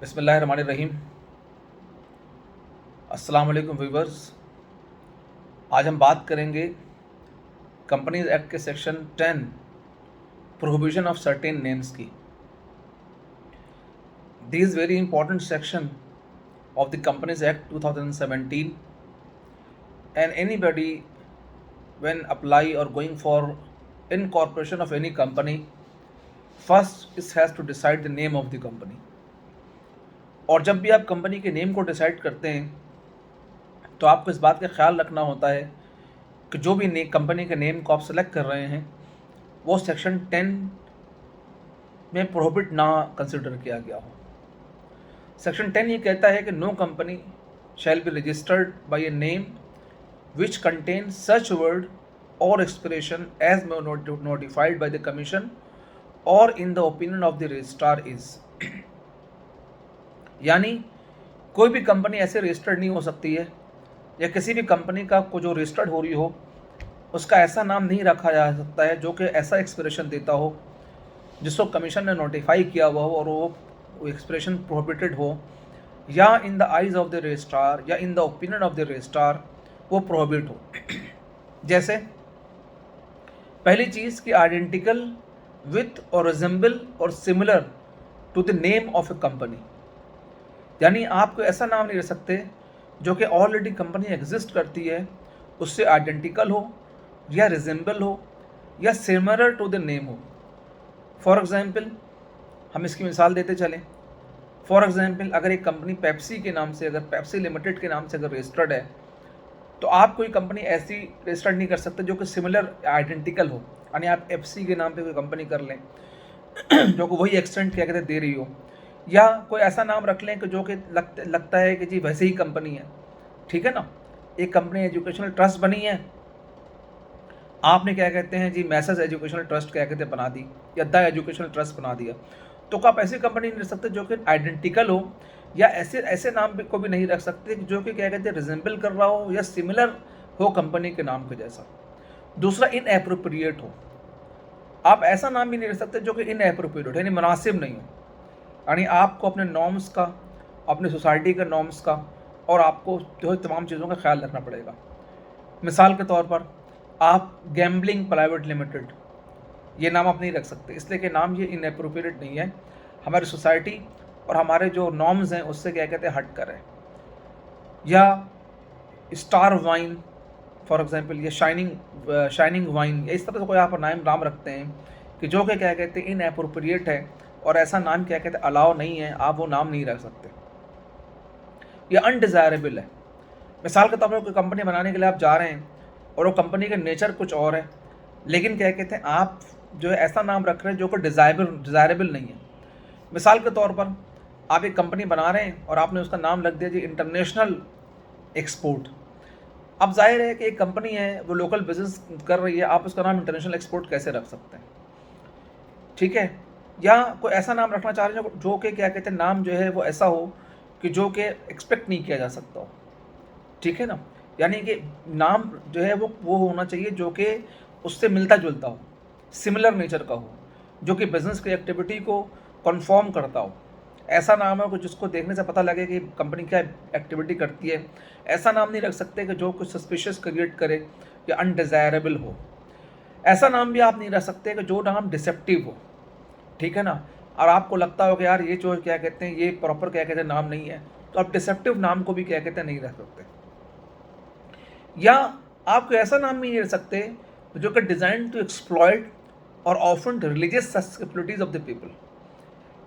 बिस्मिल्लाहिर्रहमानिर्रहीम। अस्सलाम वालेकुम व्यूवर्स। आज हम बात करेंगे कंपनीज एक्ट के section 10 prohibition of certain names की। This very important section of the Companies Act 2017, and anybody when apply or going for incorporation of any company, first it has to decide the name of the company। और जब भी आप company के name को decide करते हैं तो आपको इस बात का ख्याल रखना होता है कि जो भी कंपनी के नेम को आप सेलेक्ट कर रहे हैं वो सेक्शन 10 में प्रोहिबिट ना कंसिडर किया गया हो। सेक्शन 10 ये कहता है कि no company shall be registered by a name which contain such word or expression as notified by the commission or in the opinion of the registrar is. यानी कोई भी कंपनी ऐसे रजिस्टर्ड नहीं हो सकती है या किसी भी कंपनी का को जो रजिस्टर्ड हो रही हो उसका ऐसा नाम नहीं रखा जा सकता है जो कि ऐसा एक्सप्रेशन देता हो जिसको कमीशन ने नोटिफाई किया हुआ हो और वो एक्सप्रेशन प्रोहिबिटेड हो, या in the eyes of the registrar या in the opinion of the registrar वो प्रोहिबिट हो। जैसे पहली चीज़ कि identical with or resemble or similar to the name of a company. यानी आप कोई ऐसा नाम नहीं रख सकते जो कि ऑलरेडी कंपनी एग्जिस्ट करती है उससे आइडेंटिकल हो या रिजेंबल हो या सिमिलर टू द नेम हो। फॉर एग्जांपल हम इसकी मिसाल देते चलें। फॉर एग्जांपल अगर एक कंपनी पेप्सी के नाम से, अगर पेप्सी लिमिटेड के नाम से अगर रजिस्टर्ड है तो आप कोई कंपनी ऐसी रजिस्टर्ड नहीं कर सकते जो कि सिमिलर आइडेंटिकल हो। यानी आप एफसी के नाम पे कोई कंपनी कर लें जो कि वही एक्सटेंट क्या कहते दे रही हो, या कोई ऐसा नाम रख लें कि जो कि लगता है कि जी वैसे ही कंपनी है। ठीक है ना, एक कंपनी एजुकेशनल ट्रस्ट बनी है, आपने क्या कहते हैं जी मैसेज एजुकेशनल ट्रस्ट क्या कहते हैं बना दी या द एजुकेशनल ट्रस्ट बना दिया, तो आप ऐसी कंपनी नहीं रख सकते जो कि आइडेंटिकल हो, या ऐसे नाम को भी नहीं रख सकते जो कि क्या कहते हैं रिजेंबल कर रहा हो या सिमिलर हो कंपनी के नाम के जैसा। दूसरा इनएप्रोप्रिएट हो, आप ऐसा नाम भी नहीं रख सकते जो कि इनएप्रोप्रिएट हो यानी मुनासिब नहीं हो। यानी आपको अपने नॉर्म्स का, अपनी सोसाइटी के नॉर्म्स का और आपको जो है तमाम चीज़ों का ख्याल रखना पड़ेगा। मिसाल के तौर पर आप गैम्बलिंग प्राइवेट लिमिटेड ये नाम आप नहीं रख सकते, इसलिए कि नाम ये इनएप्रोप्रिएट नहीं है, हमारी सोसाइटी और हमारे जो नॉर्म्स हैं उससे क्या कहते हैं हट कर है। या स्टार वाइन फॉर एग्जांपल, या शाइनिंग वाइन, या इस तरह से कोई आप नाम रखते हैं कि जो कि क्या कहते हैं इनएप्रोप्रिएट है और ऐसा नाम क्या कहते हैं अलाउ नहीं है, आप वो नाम नहीं रख सकते। या अनडिज़ायरेबल है। मिसाल के तौर पर कोई कंपनी बनाने के लिए आप जा रहे हैं और वो कंपनी का नेचर कुछ और है, लेकिन क्या कहते हैं आप जो है ऐसा नाम रख रहे हैं जो कि डिज़ायरेबल नहीं है। मिसाल के तौर पर आप एक कंपनी बना रहे हैं और आपने उसका नाम रख दिया जी इंटरनेशनल एक्सपोर्ट। अब जाहिर है कि एक कंपनी है वो लोकल बिजनेस कर रही है, आप उसका नाम इंटरनेशनल एक्सपोर्ट कैसे रख सकते हैं? ठीक है। या कोई ऐसा नाम रखना चाह रहे हैं जो कि क्या कहते हैं नाम जो है वो ऐसा हो कि जो कि एक्सपेक्ट नहीं किया जा सकता हो। ठीक है ना, यानी कि नाम जो है वो होना चाहिए जो कि उससे मिलता जुलता हो, सिमिलर नेचर का हो, जो कि बिज़नेस की एक्टिविटी को कन्फर्म करता हो। ऐसा नाम है कि जिसको देखने से पता लगे कि कंपनी क्या एक्टिविटी करती है। ऐसा नाम नहीं रख सकते कि जो कुछ सस्पिशियस क्रिएट करे या अनडिज़ायरेबल हो। ऐसा नाम भी आप नहीं रख सकते कि जो नाम डिसेप्टिव हो। ठीक है ना, और आपको लगता हो कि यार ये जो क्या कहते हैं ये प्रॉपर क्या कहते हैं नाम नहीं है, तो आप डिसेप्टिव नाम को भी क्या कहते हैं नहीं रख सकते। या आप कोई ऐसा नाम भी नहीं रख सकते जो कि design to exploit or offend religious susceptibilities of the people.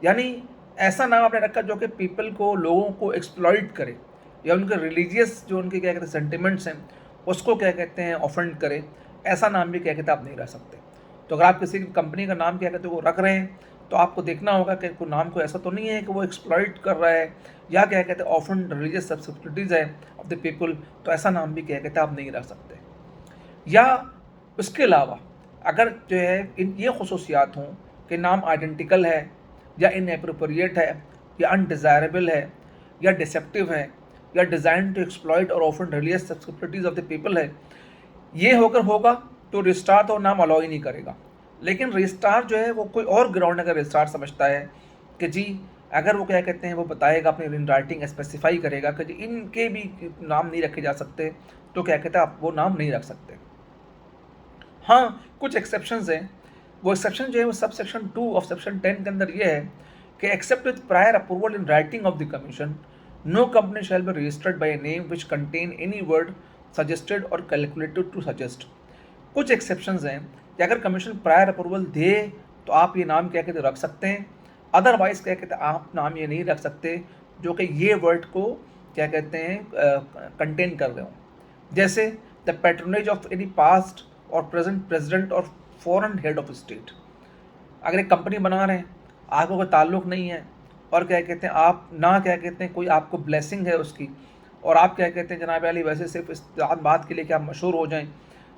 यानी ऐसा नाम आपने रखा जो कि पीपल को, लोगों को एक्सप्लॉइट करे या उनके रिलीजियस जो उनके क्या कहते हैं सेंटिमेंट्स हैं उसको क्या कहते हैं ऑफेंड करे। ऐसा नाम भी क्या कहते हैं आप नहीं रख सकते। तो अगर आप किसी कंपनी का नाम क्या कहते हैं वो रख रहे हैं तो आपको देखना होगा कि कोई नाम को ऐसा तो नहीं है कि वो एक्सप्लॉइट कर रहा है या क्या कहते हैं ऑफन रिलीजियस ससेप्टिबिलिटीज है ऑफ द पीपल, तो ऐसा नाम भी क्या कहते हैं आप नहीं रख सकते। या उसके अलावा अगर जो है इन ये खसूसियात हों कि नाम आइडेंटिकल है या इनएप्रोप्रिएट है या अनडिज़ायरेबल है या डिसेप्टिव है या design to exploit or offend religious susceptibilities of the people है, ये होगा तो रजिस्ट्रार तो नाम अलाउ ही नहीं करेगा। लेकिन रजिस्ट्रार जो है वो कोई और ग्राउंड अगर रजिस्ट्रार समझता है कि जी अगर वो क्या कहते हैं वो बताएगा, अपनी इन राइटिंग स्पेसिफाई करेगा कि जी इनके भी नाम नहीं रखे जा सकते, तो क्या कहते हैं आप वो नाम नहीं रख सकते। हाँ, कुछ एक्सेप्शंस हैं। वो एक्सेप्शन जो है वो सब सेक्शन 2 ऑफ सेक्शन 10 के अंदर ये है कि except with prior approval in writing of the commission, no company shall be registered by a name which contain any word suggested और कैलकुलेटेड टू सजेस्ट। कुछ एक्सेप्शंस हैं कि अगर कमीशन प्रायर अप्रूवल दे तो आप ये नाम क्या कहते हैं रख सकते हैं, अदरवाइज क्या कहते हैं आप नाम ये नहीं रख सकते जो कि ये वर्ड को क्या कहते हैं कंटेन कर रहे हो। जैसे the patronage of any past और प्रेजेंट प्रेसिडेंट और फॉरेन हेड ऑफ स्टेट। अगर एक कंपनी बना रहे हैं, आपको कोई ताल्लुक नहीं है और क्या कहते हैं आप ना क्या कहते हैं कोई आपको ब्लेसिंग है उसकी, और आप क्या कहते हैं जनाब अली वैसे सिर्फ इस बात के लिए कि आप मशहूर हो जाएं,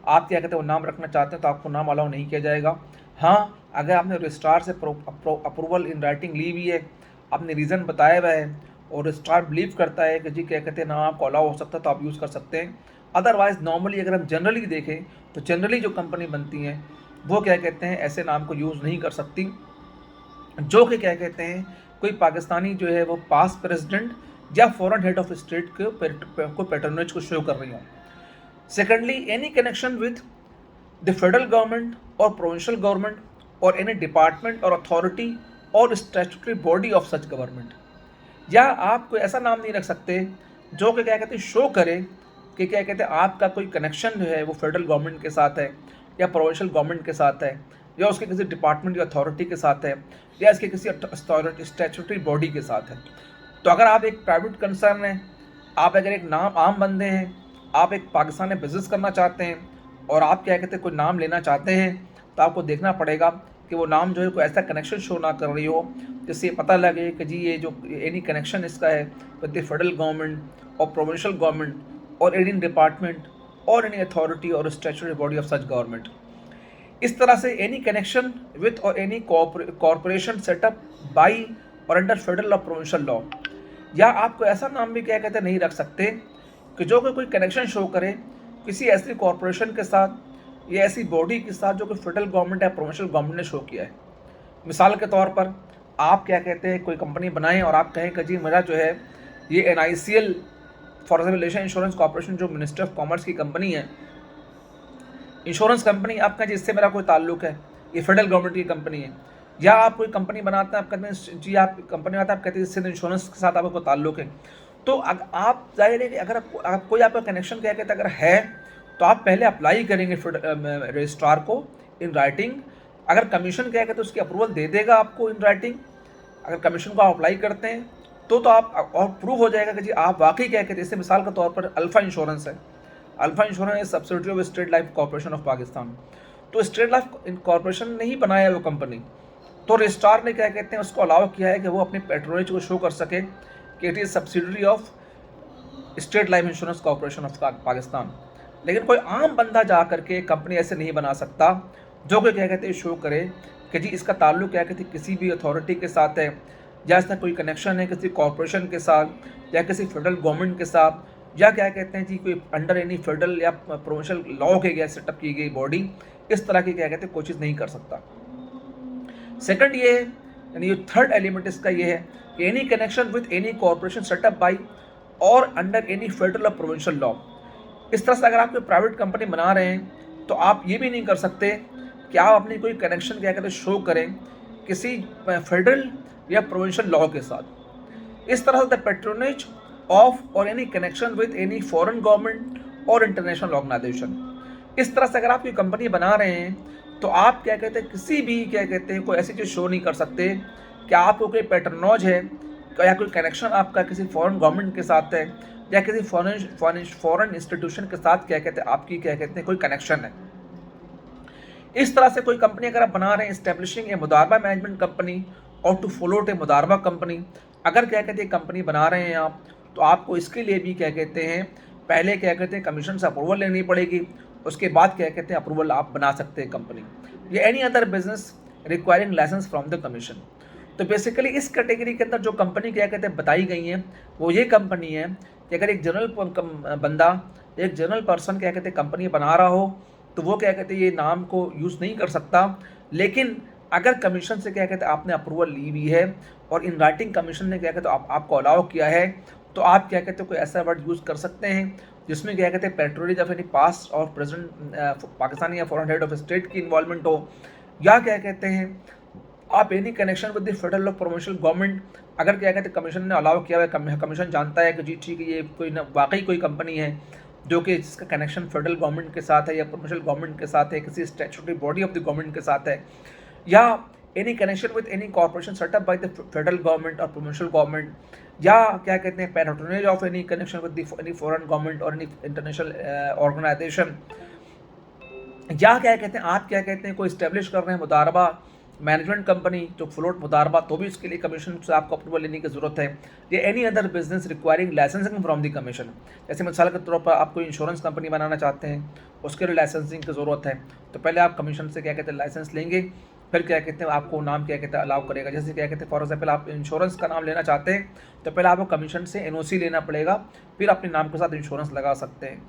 आप क्या कहते हैं वो नाम रखना चाहते हैं तो आपको नाम अलाउ नहीं किया जाएगा। हाँ, अगर आपने रजिस्ट्रार से अप्रूवल इन राइटिंग ली हुई है, आपने रीज़न बताया हुआ है और रजिस्ट्रार बिलीव करता है कि जी क्या कहते हैं नाम आपको अलाउ हो सकता है तो आप यूज़ कर सकते हैं। अदरवाइज़ नॉर्मली अगर हम जनरली देखें तो जनरली जो कंपनी बनती हैं वो क्या कहते हैं ऐसे नाम को यूज़ नहीं कर सकती जो कि क्या कहते हैं कोई पाकिस्तानी जो है वो पास्ट प्रेसिडेंट या फॉरेन हेड ऑफ स्टेट को पैटर्नेज को शो कर रही हो। Secondly, any connection with the federal government और प्रोविंशियल गवर्नमेंट और एनी डिपार्टमेंट और अथॉरिटी और statutory body of such government. या आप कोई ऐसा नाम नहीं रख सकते जो कि क्या कहते हैं शो करे कि क्या कहते हैं आपका कोई कनेक्शन जो है वो फेडरल गवर्नमेंट के साथ है या प्रोविंशियल गवर्नमेंट के साथ है या उसके किसी डिपार्टमेंट या अथॉरिटी के साथ है या इसके किसी स्टैट्यूटरी बॉडी के साथ है। तो अगर आप एक प्राइवेट कंसर्न हैं, आप अगर एक नाम आम बंदे हैं, आप एक पाकिस्तान में बिज़नेस करना चाहते हैं और आप क्या कहते हैं कोई नाम लेना चाहते हैं, तो आपको देखना पड़ेगा कि वो नाम जो है कोई ऐसा कनेक्शन शो ना कर रही हो जिससे पता लगे कि जी ये जो एनी कनेक्शन इसका है विद द फेडरल गवर्नमेंट और प्रोविंशियल गवर्नमेंट और एनी डिपार्टमेंट और एनी अथॉरिटी और statutory body of such government. इस तरह से एनी कनेक्शन विथ और एनी कॉरपोरेशन सेटअप बाई और अंडर फेडरल और प्रोविंशियल लॉ। या आपको ऐसा नाम भी क्या कहते हैं नहीं रख सकते कि जो कि कोई कनेक्शन शो करे किसी ऐसी कॉरपोरेशन के साथ या ऐसी बॉडी के साथ जो कि फेडरल गवर्नमेंट या प्रोविंशियल गवर्नमेंट ने शो किया है। मिसाल के तौर पर आप क्या कहते हैं कोई कंपनी बनाएं और आप कहें कि जी मेरा जो है ये NICL foreign relation insurance corporation जो मिनिस्ट्री ऑफ कॉमर्स की कंपनी है, इंश्योरेंस कंपनी, आप कहें जिससे मेरा कोई ताल्लुक है, ये फेडरल गवर्नमेंट की कंपनी है। या आप कोई कंपनी बनाते हैं, आप कहते हैं जी आप कंपनी बनाते हैं, आप कहते हैं इससे इंश्योरेंस के साथ आपको ताल्लुक है, तो आप जाहिर है कि अगर कोई आपका कनेक्शन क्या कहते हैं अगर है तो आप पहले अप्लाई करेंगे रजिस्ट्रार को इन राइटिंग। अगर कमीशन क्या कहते हैं उसकी अप्रूवल दे देगा आपको इन राइटिंग, अगर कमीशन को आप अप्लाई करते हैं तो आप और प्रूव हो जाएगा कि जी आप वाकई क्या कहते हैं। जैसे मिसाल के तौर पर अल्फ़ा इंश्योरेंस है, alpha insurance is subsidiary of state life corporation of Pakistan, तो स्टेट लाइफ कॉर्पोरेशन ने ही बनाया है वो कंपनी, तो रजिस्ट्रार ने क्या कहते हैं उसको अलाउ किया है कि वो अपने पैट्रोनेज को शो कर सके कि it is subsidiary of state life insurance corporation of Pakistan. लेकिन कोई आम बंदा जा करके कंपनी ऐसे नहीं बना सकता जो कि क्या कहते हैं शो करे कि जी इसका ताल्लुक क्या कहते हैं किसी भी अथॉरिटी के साथ है या इसका कोई कनेक्शन है किसी कॉर्पोरेशन के साथ या किसी फेडरल गवर्नमेंट के साथ या क्या कहते हैं जी कोई अंडर एनी फेडरल या प्रोविंशियल लॉ के गया सेटअप की गई बॉडी, इस तरह की क्या कहते हैं कोई चीज़ नहीं कर सकता। सेकंड ये है, यानी ये थर्ड एलिमेंट इसका ये है कि any connection with any corporation set up by और अंडर एनी फेडरल और प्रोविंशियल लॉ। इस तरह से अगर आप कोई प्राइवेट कंपनी बना रहे हैं तो आप ये भी नहीं कर सकते कि आप अपनी कोई कनेक्शन क्या कहते हैं शो करें किसी फेडरल या प्रोविंशियल लॉ के साथ। इस तरह से द पैट्रोनेज ऑफ और any connection with any foreign government और इंटरनेशनल ऑर्गेनाइजेशन। इस तरह से अगर आप कोई कंपनी बना रहे हैं तो आप क्या कहते हैं किसी भी क्या कहते हैं कोई ऐसी चीज़ शो नहीं कर सकते कि आपको कोई पैट्रोनोज है या कोई कनेक्शन आपका किसी फॉरेन गवर्नमेंट के साथ है या किसी फॉरेन इंस्टीट्यूशन के साथ क्या कहते हैं आपकी क्या कहते हैं कोई कनेक्शन है। इस तरह से कोई कंपनी अगर आप बना रहे हैं इस्टेब्लिशिंग ए मुदारबा मैनेजमेंट कंपनी और टू फॉलोट ए मुदारबा कंपनी, अगर क्या कहते हैं कंपनी बना रहे हैं आप तो आपको इसके लिए भी क्या कहते हैं पहले क्या कहते हैं कमीशन से अप्रूवल लेनी पड़ेगी, उसके बाद क्या कहते हैं अप्रूवल आप बना सकते हैं कंपनी या any other business requiring licence from the commission. तो बेसिकली इस कैटेगरी के अंदर जो कंपनी क्या कहते हैं बताई गई हैं वो ये कंपनी है कि अगर एक जनरल बंदा एक जनरल पर्सन क्या कहते हैं कंपनी बना रहा हो तो वो क्या कहते हैं ये नाम को यूज़ नहीं कर सकता, लेकिन अगर कमीशन से क्या कहते हैं आपने अप्रूवल ली हुई है और इन राइटिंग कमीशन ने क्या कहते हैं आपको अलाउ किया है, तो आप क्या कहते हैं कोई ऐसा वर्ड यूज़ कर सकते हैं जिसमें क्या कहते हैं पैट्रोनेज ऑफ एनी पास्ट और प्रेजेंट पाकिस्तानी या फॉरेन हेड ऑफ स्टेट की इन्वॉल्वमेंट हो, या क्या कहते हैं आप any connection with the federal और प्रोविंशियल गवर्नमेंट। अगर क्या कहते हैं कमीशन ने अलाउ किया है, कमीशन जानता है कि जी ठीक है ये कोई वाकई कोई कंपनी है जो कि जिसका कनेक्शन फेडरल गवर्नमेंट के साथ है या प्रोविंशियल गवर्नमेंट के साथ है, किसी statutory body of the government के साथ है, या any connection with any corporation setup by the federal government और प्रोविंशियल गवर्नमेंट, या क्या कहते हैं patronage of any connection with any foreign government और एनी इंटरनेशनल ऑर्गेनाइजेशन, या क्या कहते हैं आप क्या कहते हैं कोई इस्टेब्लिश कर रहे हैं मुदारबा मैनेजमेंट कंपनी जो फ्लोट मुदारबा, तो भी इसके लिए कमीशन से आपको अप्रूवल लेने की ज़रूरत है। या any other business requiring licensing from the commission, जैसे मिसाल के तौर पर आप कोई इंश्योरेंस कंपनी बनाना चाहते हैं, उसके लिए लाइसेंसिंग की ज़रूरत है, तो पहले आप कमीशन से क्या कहते हैं लाइसेंस लेंगे, फिर क्या कहते हैं आपको नाम क्या कहते हैं अलाउ करेगा। जैसे क्या कहते हैं फॉर एग्जाम्पल आप इंश्योरेंस का नाम लेना चाहते हैं तो पहले आपको कमीशन से NOC लेना पड़ेगा, फिर अपने नाम के साथ इंश्योरेंस लगा सकते हैं।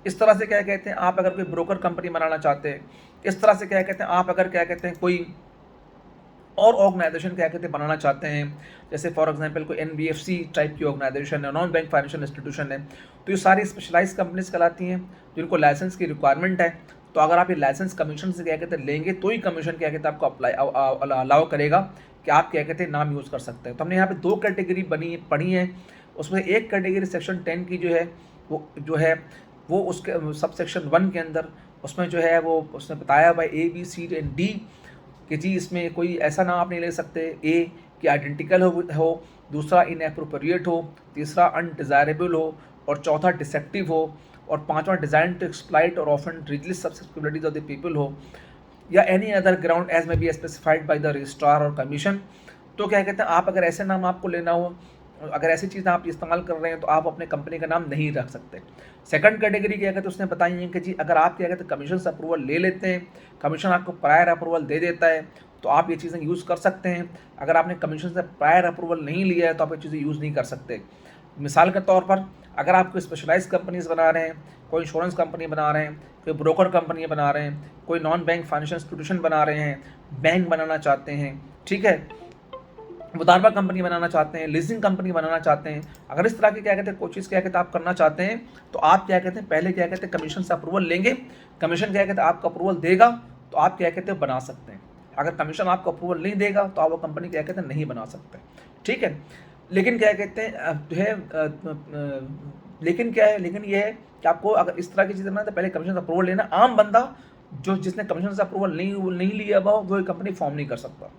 इस तरह से क्या कहते हैं आप अगर कोई ब्रोकर कंपनी बनाना चाहते हैं, इस तरह से क्या कहते हैं आप अगर क्या कहते हैं कोई और ऑर्गेनाइजेशन क्या कहते हैं बनाना चाहते हैं, जैसे फॉर एग्जांपल कोई NBFC टाइप की ऑर्गेनाइजेशन है, नॉन बैंक फाइनेंशियल इंस्टीट्यूशन है, तो ये सारी स्पेशलाइज कंपनीज कहलाती हैं जिनको लाइसेंस की रिक्वायरमेंट है। तो अगर आप ये लाइसेंस कमीशन से क्या कहते हैं लेंगे तो ही कमीशन क्या कहते हैं आपको अलाउ करेगा कि आप क्या कहते हैं नाम यूज़ कर सकते हैं। तो हमने यहाँ पे 2 कैटेगरी पढ़ी है, उसमें एक कैटेगरी सेक्शन 10 की जो है वो उसके सब सेक्शन 1 के अंदर उसमें जो है वो उसने बताया भाई A B C and D कि जी इसमें कोई ऐसा नाम आप नहीं ले सकते, ए कि आइडेंटिकल हो, दूसरा इनएप्रोप्रिएट हो, तीसरा अनडिज़ायरेबल हो, और चौथा डिसेप्टिव हो, और पांचवा design to exploit or offend religious susceptibilities of the people हो, या any other ground as may be specified by the registrar or commission. तो क्या कहते हैं आप अगर ऐसे नाम आपको लेना हो, अगर ऐसी चीज़ें आप इस्तेमाल कर रहे हैं तो आप अपने कंपनी का नाम नहीं रख सकते। सेकंड कैटेगरी क्या कहते हैं उसने बताई है कि जी अगर आप क्या कहते हैं कमीशन से अप्रूवल ले लेते हैं, कमीशन आपको प्रायर अप्रूवल दे देता है, तो आप ये चीज़ें यूज़ कर सकते हैं। अगर आपने कमीशन से प्रायर अप्रूवल नहीं लिया है तो आप ये चीज़ें यूज़ नहीं कर सकते। मिसाल के तौर पर अगर आप कोई स्पेशलाइज्ड कंपनीज बना रहे हैं, कोई इंश्योरेंस कंपनी बना रहे हैं, कोई ब्रोकर कंपनी बना रहे हैं, कोई नॉन बैंक फाइनेंशियल इंस्टीट्यूशन बना रहे हैं, बैंक बनाना चाहते हैं, ठीक है, मुदारबा कंपनी बनाना चाहते हैं, लीजिंग कंपनी बनाना चाहते हैं, अगर इस तरह की क्या कहते हैं कोशिश क्या कहते हैं आप करना चाहते हैं, तो आप क्या कहते हैं पहले क्या कहते हैं कमीशन से अप्रूवल लेंगे, कमीशन क्या कहते हैं आपको अप्रूवल देगा तो आप क्या कहते हैं बना सकते हैं। अगर कमीशन आपको अप्रूवल नहीं देगा तो आप वो कंपनी क्या कहते हैं नहीं बना सकते, ठीक है। लेकिन क्या कहते हैं जो है लेकिन क्या है, लेकिन ये है कि आपको अगर इस तरह की चीज़ें बनाए तो पहले कमीशन से अप्रूवल लेना। आम बंदा जो जिसने कमीशन से अप्रूवल नहीं लिया हुआ वो कंपनी फॉर्म नहीं कर सकता।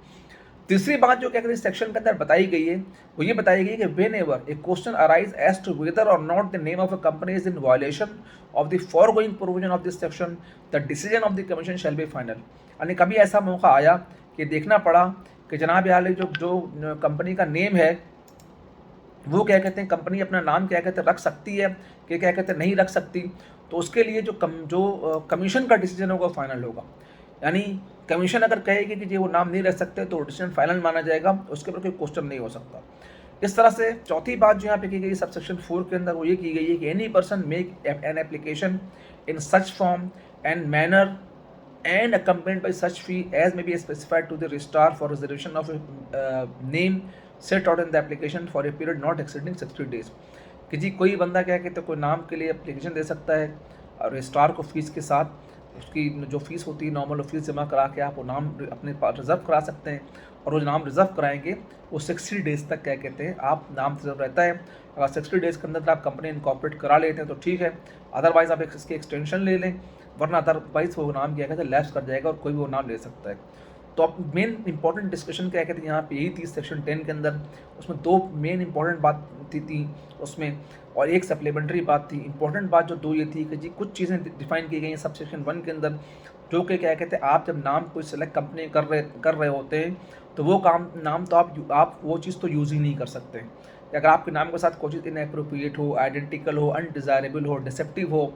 तीसरी बात जो क्या कहते हैं सेक्शन के अंदर बताई गई है वो ये बताई गई है कि whenever a question arise as to whether or not the name of a company is in violation of the foregoing provision of this section, the decision of the commission shall be final. यानी कभी ऐसा मौका आया कि देखना पड़ा कि जनाब यार जो कंपनी का नेम है वो क्या कहते हैं कंपनी अपना नाम क्या कहते हैं रख सकती है कि क्या कहते हैं नहीं रख सकती, तो उसके लिए जो कमीशन का डिसीजन होगा फाइनल होगा। यानी कमीशन अगर कहेगी कि जी वो नाम नहीं रख सकते तो डिसीजन फाइनल माना जाएगा, उसके ऊपर कोई क्वेश्चन नहीं हो सकता। इस तरह से चौथी बात जो यहाँ पे की गई सब सेक्शन 4 के अंदर वो ये की गई है कि any person make an application in such form and manner and accompanied by such fee as may be specified to the registrar for reservation of a name set out in the application for a period not exceeding 60 days। कि जी कोई बंदा क्या कहते हैं कोई नाम के लिए एप्लीकेशन दे सकता है और रजिस्ट्रार को फीस के साथ उसकी जो फीस होती है नॉर्मल फीस जमा करा के आप वो नाम अपने पास रिज़र्व करा सकते हैं, और वो नाम रिज़र्व कराएंगे वो 60 डेज़ तक क्या कहते हैं आप नाम रिज़र्व रहता है। अगर 60 डेज़ के अंदर आप कंपनी इनकॉर्पोरेट करा लेते हैं तो ठीक है, अदरवाइज़ आप इसकी एक्सटेंशन ले लें, वरना अदरवाइज वो नाम क्या कहते हैं लैप्स कर जाएगा और कोई भी वो नाम ले सकता है। तो अब मेन इंपॉर्टेंट डिस्कशन क्या कहते हैं यहाँ पे यही थी सेक्शन 10 के अंदर, उसमें 2 मेन इंपॉर्टेंट बात थी उसमें, और एक सप्लीमेंट्री बात थी। इंपॉर्टेंट बात जो 2 ये थी कि जी कुछ चीज़ें डिफाइन की गई हैं सब सेक्शन 1 के अंदर, जो कि क्या कहते हैं आप जब नाम कोई सेलेक्ट कंपनी कर रहे होते हैं तो वो नाम तो आप वो चीज़ तो यूज़ ही नहीं कर सकते। अगर आपके नाम के साथ कोई चीज़ इनएप्रोप्रिएट हो, आइडेंटिकल हो, अनडिज़ायरेबल हो, डिसेप्टिव हो,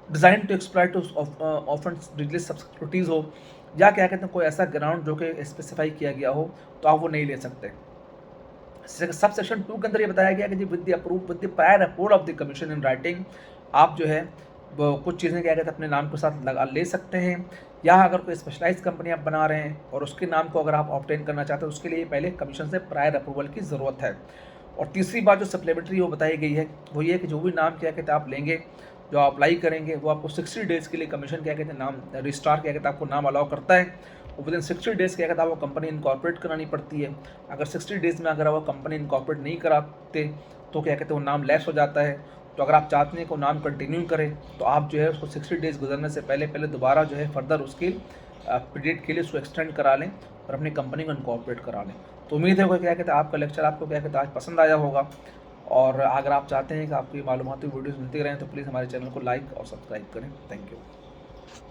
design to exploit offend religious susceptibilities हो, या क्या कहते हैं कोई ऐसा ग्राउंड जो कि स्पेसिफाई किया गया हो तो आप वो नहीं ले सकते। सब सेक्शन 2 के अंदर ये बताया गया कि जी with the prior approval of the commission in writing, आप जो है वो कुछ चीज़ें क्या कहते हैं अपने नाम के साथ लगा ले सकते हैं। या अगर कोई स्पेशलाइज़ कंपनी आप बना रहे हैं और उसके नाम को अगर आप ऑब्टेन करना चाहते हैं, उसके लिए पहले कमीशन से प्रायर अप्रूवल की ज़रूरत है। और तीसरी बात जो सप्लीमेंट्री वो बताई गई है, वो ये है कि जो भी नाम क्या कहते हैं आप लेंगे, जो आप अप्लाई करेंगे, वो आपको 60 डेज़ के लिए कमीशन क्या कहते हैं नाम रजिस्ट्रार क्या कहते हैं आपको नाम अलाउ करता है। और विदिन 60 डेज़ क्या कहता है आपको कंपनी इनकॉर्पोरेट करानी पड़ती है। अगर 60 डेज़ में अगर वो कंपनी इनकॉर्पोरेट नहीं कराते, तो क्या कहते हैं वो नाम लैप्स हो जाता है। तो अगर आप चाहते हैं कि वो नाम कंटिन्यू करें, तो आप जो है उसको 60 डेज़ गुजरने से पहले दोबारा जो है फर्दर उसकी पीरियड के लिए उसको एक्सटेंड करा लें और अपनी कंपनी को इनकॉर्पोरेट करा लें। तो उम्मीद है कि क्या कहते हैं आपका लेक्चर आपको क्या कहते हैं आज पसंद आया होगा। और अगर आप चाहते हैं कि आपको ये मालूमाती वीडियोज़ मिलती रहें, तो प्लीज़ हमारे चैनल को लाइक और सब्सक्राइब करें। Thank you.